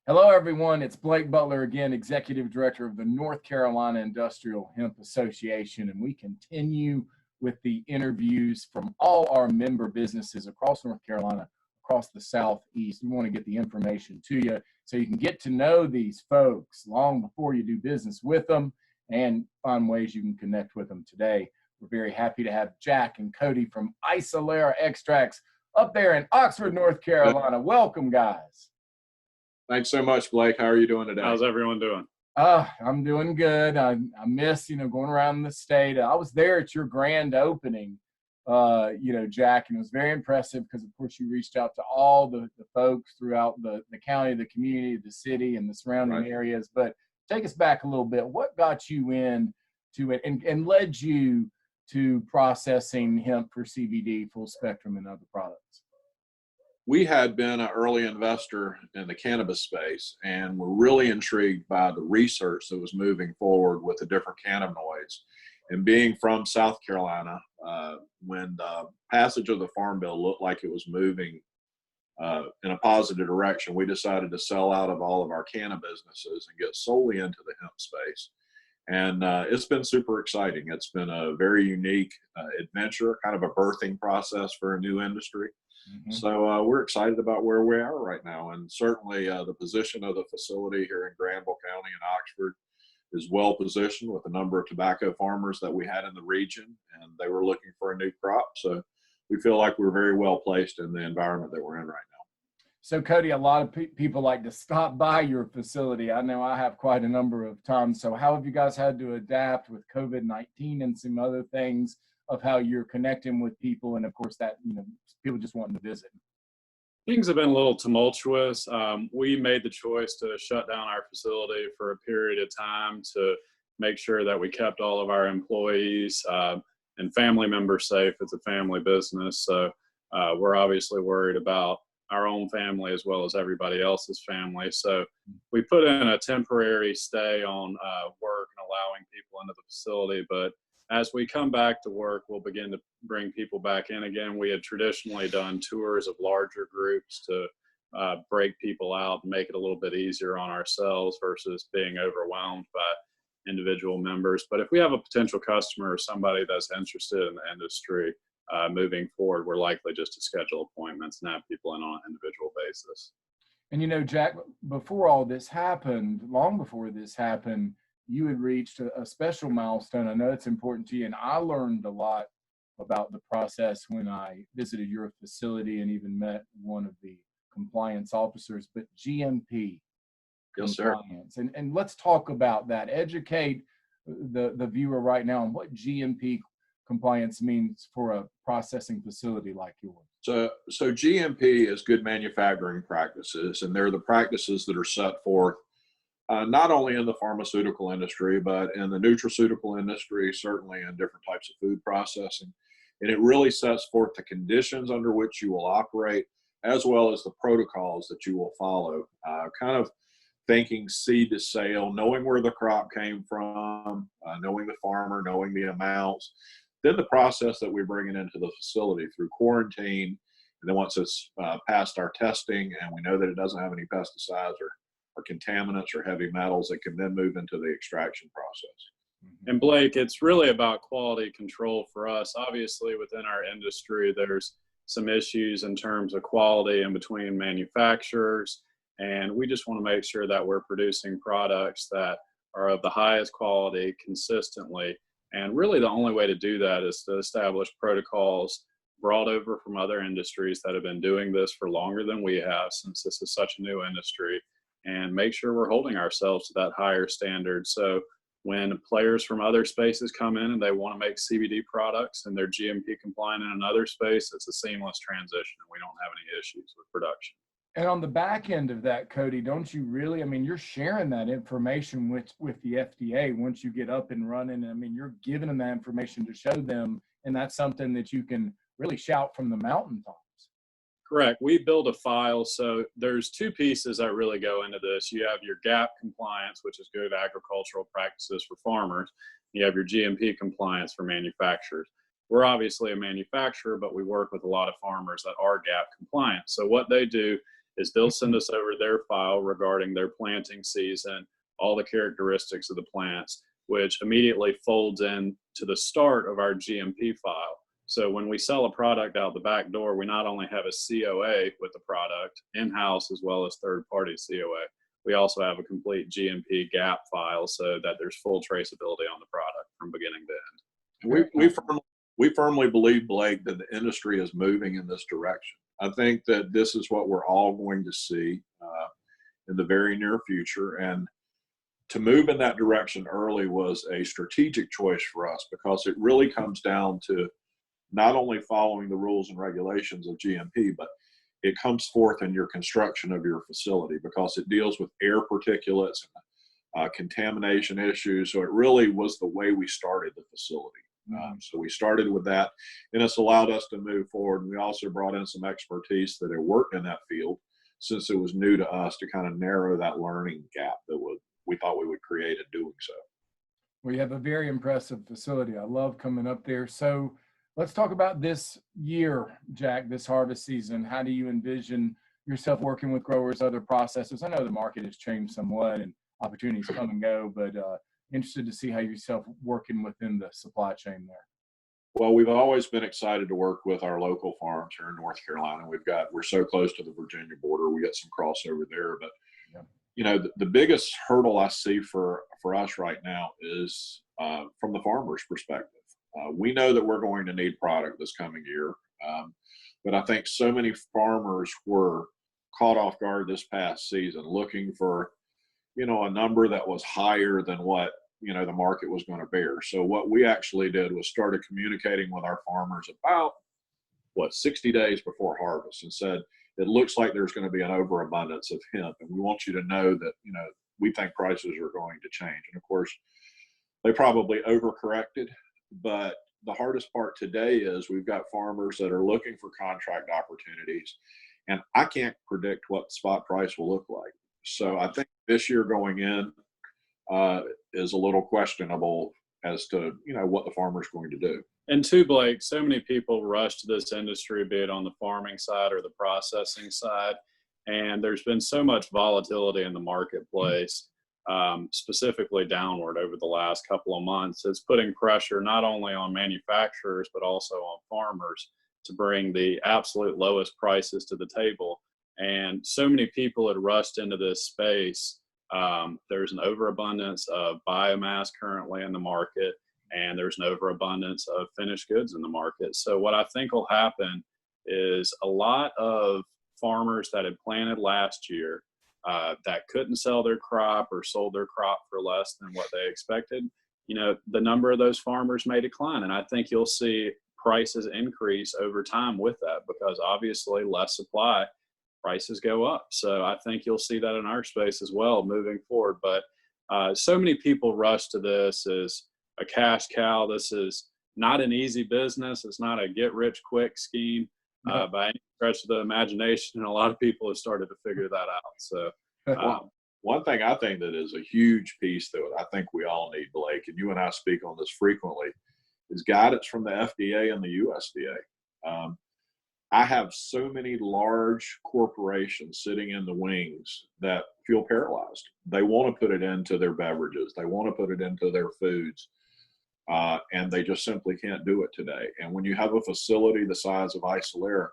Hello, everyone. It's Blake Butler again, Executive Director of the North Carolina Industrial Hemp Association, and we continue with the interviews from all our member businesses across North Carolina, across the Southeast. We want to get the information to you so you can get to know these folks long before you do business with them and find ways you can connect with them today. We're very happy to have Jack and Kody from Isolera Extracts up there in Oxford, North Carolina. Welcome, guys. Thanks so much, Blake. How are you doing today? How's everyone doing? I'm doing good. I miss, going around the state. I was there at your grand opening, Jack, and it was very impressive because, of course, you reached out to all the folks throughout the county, the community, the city, and the surrounding areas. But take us back a little bit. What got you into it and led you to processing hemp for CBD, full spectrum, and other products? We had been an early investor in the cannabis space and were really intrigued by the research that was moving forward with the different cannabinoids. And being from South Carolina, when the passage of the Farm Bill looked like it was moving in a positive direction, we decided to sell out of all of our cannabis businesses and get solely into the hemp space. And it's been super exciting. It's been a very unique adventure, kind of a birthing process for a new industry. Mm-hmm. So we're excited about where we are right now. And certainly the position of the facility here in Granville County and Oxford is well positioned with a number of tobacco farmers that we had in the region, and they were looking for a new crop. So we feel like we're very well placed in the environment that we're in right now. So Kody, a lot of people like to stop by your facility. I know I have quite a number of times. So how have you guys had to adapt with COVID-19 and some other things of how you're connecting with people, and of course that people just wanting to visit? Things have been a little tumultuous. We made the choice to shut down our facility for a period of time to make sure that we kept all of our employees and family members safe. It's a family business, so we're obviously worried about our own family as well as everybody else's family. So we put in a temporary stay on work and allowing people into the facility, but as we come back to work, we'll begin to bring people back in again. We had traditionally done tours of larger groups to break people out and make it a little bit easier on ourselves versus being overwhelmed by individual members. But if we have a potential customer or somebody that's interested in the industry moving forward, we're likely just to schedule appointments and have people in on an individual basis. And Jack, before all this happened, long before this happened, you had reached a special milestone. I know it's important to you, and I learned a lot about the process when I visited your facility and even met one of the compliance officers, but GMP Compliance. Sir. And let's talk about that. Educate the viewer right now on what GMP Compliance means for a processing facility like yours. So GMP is good manufacturing practices, and they're the practices that are set forth not only in the pharmaceutical industry, but in the nutraceutical industry, certainly in different types of food processing. And it really sets forth the conditions under which you will operate, as well as the protocols that you will follow, kind of thinking seed to sale, knowing where the crop came from, knowing the farmer, knowing the amounts, then the process that we bring it into the facility through quarantine. And then once it's passed our testing and we know that it doesn't have any pesticides or contaminants or heavy metals, that can then move into the extraction process. And Blake, it's really about quality control for us. Obviously, within our industry, there's some issues in terms of quality in between manufacturers, and we just want to make sure that we're producing products that are of the highest quality consistently. And really the only way to do that is to establish protocols brought over from other industries that have been doing this for longer than we have, since this is such a new industry, and make sure we're holding ourselves to that higher standard. So when players from other spaces come in and they want to make CBD products and they're GMP compliant in another space, it's a seamless transition and we don't have any issues with production. And on the back end of that, Kody, don't you really, you're sharing that information with the FDA once you get up and running. You're giving them that information to show them, and that's something that you can really shout from the mountaintops. Correct. We build a file. So there's two pieces that really go into this. You have your GAP compliance, which is good agricultural practices for farmers. You have your GMP compliance for manufacturers. We're obviously a manufacturer, but we work with a lot of farmers that are GAP compliant. So what they do is they'll send us over their file regarding their planting season, all the characteristics of the plants, which immediately folds in to the start of our GMP file. So when we sell a product out the back door, we not only have a COA with the product in-house as well as third-party COA, we also have a complete GMP gap file so that there's full traceability on the product from beginning to end. We firmly believe, Blake, that the industry is moving in this direction. I think that this is what we're all going to see in the very near future. And to move in that direction early was a strategic choice for us, because it really comes down to not only following the rules and regulations of GMP, but it comes forth in your construction of your facility, because it deals with air particulates and contamination issues. So it really was the way we started the facility. So we started with that, and it's allowed us to move forward. And we also brought in some expertise that had worked in that field, since it was new to us, to kind of narrow that learning gap that we thought we would create in doing so. We have a very impressive facility. I love coming up there. So let's talk about this year, Jack, this harvest season. How do you envision yourself working with growers, other processors? I know the market has changed somewhat and opportunities come and go, but interested to see how yourself working within the supply chain there. Well, we've always been excited to work with our local farms here in North Carolina. We're so close to the Virginia border. We got some crossover there, but you know, the biggest hurdle I see for us right now is from the farmer's perspective. We know that we're going to need product this coming year, but I think so many farmers were caught off guard this past season, looking for, you know, a number that was higher than what, you know, the market was going to bear. So what we actually did was started communicating with our farmers about 60 days before harvest, and said, it looks like there's going to be an overabundance of hemp, and we want you to know that, you know, we think prices are going to change. And of course, they probably overcorrected, but the hardest part today is we've got farmers that are looking for contract opportunities, and I can't predict what spot price will look like. So I think this year going in is a little questionable as to, you know, what the farmer's going to do. And two, Blake, so many people rush to this industry, be it on the farming side or the processing side, and there's been so much volatility in the marketplace, specifically downward over the last couple of months. It's putting pressure not only on manufacturers, but also on farmers to bring the absolute lowest prices to the table. And so many people had rushed into this space. There's an overabundance of biomass currently in the market, and there's an overabundance of finished goods in the market. So what I think will happen is a lot of farmers that had planted last year that couldn't sell their crop or sold their crop for less than what they expected, you know, the number of those farmers may decline. And I think you'll see prices increase over time with that, because obviously less supply, prices go up. So I think you'll see that in our space as well moving forward. But so many people rush to this as a cash cow. This is not an easy business. It's not a get rich quick scheme by any stretch of the imagination. And a lot of people have started to figure that out. So one thing I think that is a huge piece that I think we all need, Blake, and you and I speak on this frequently, is guidance from the FDA and the USDA. I have so many large corporations sitting in the wings that feel paralyzed. They want to put it into their beverages. They want to put it into their foods. And they just simply can't do it today. And when you have a facility the size of Isolera,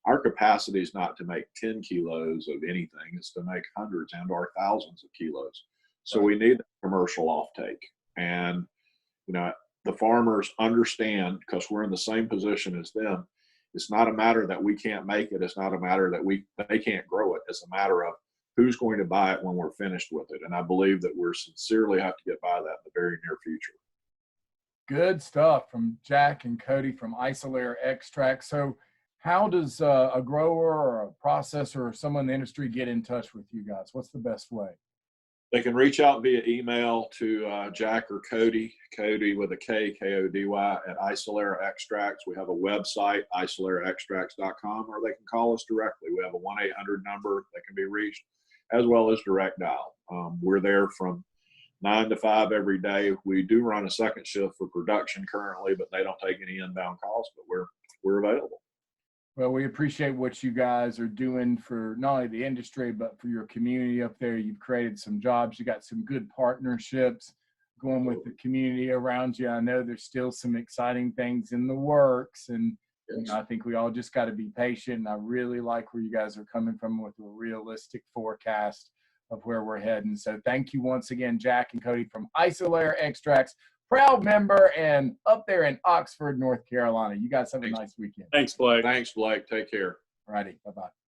our capacity is not to make 10 kilos of anything. It's to make hundreds and or thousands of kilos. So we need a commercial offtake. And, you know, the farmers understand, because we're in the same position as them. It's not a matter that we can't make it. It's not a matter that they can't grow it. It's a matter of who's going to buy it when we're finished with it. And I believe that we're sincerely have to get by that in the very near future. Good stuff from Jack and Kody from Isolera Extracts. So how does a grower or a processor or someone in the industry get in touch with you guys? What's the best way? They can reach out via email to Jack or Kody with a K, K-O-D-Y, at Isolera Extracts. We have a website, isoleraextracts.com, or they can call us directly. We have a 1-800 number that can be reached, as well as direct dial. We're there from 9 to 5 every day. We do run a second shift for production currently, but they don't take any inbound calls, but we're available. Well, we appreciate what you guys are doing for not only the industry, but for your community up there. You've created some jobs. You got some good partnerships going with the community around you. I know there's still some exciting things in the works, and you know, I think we all just got to be patient. And I really like where you guys are coming from with a realistic forecast of where we're heading. So thank you once again, Jack and Kody from Isolera Extracts, proud member and up there in Oxford, North Carolina. You guys have a nice weekend. Thanks, Blake. Thanks, Blake. Take care. All righty. Bye-bye.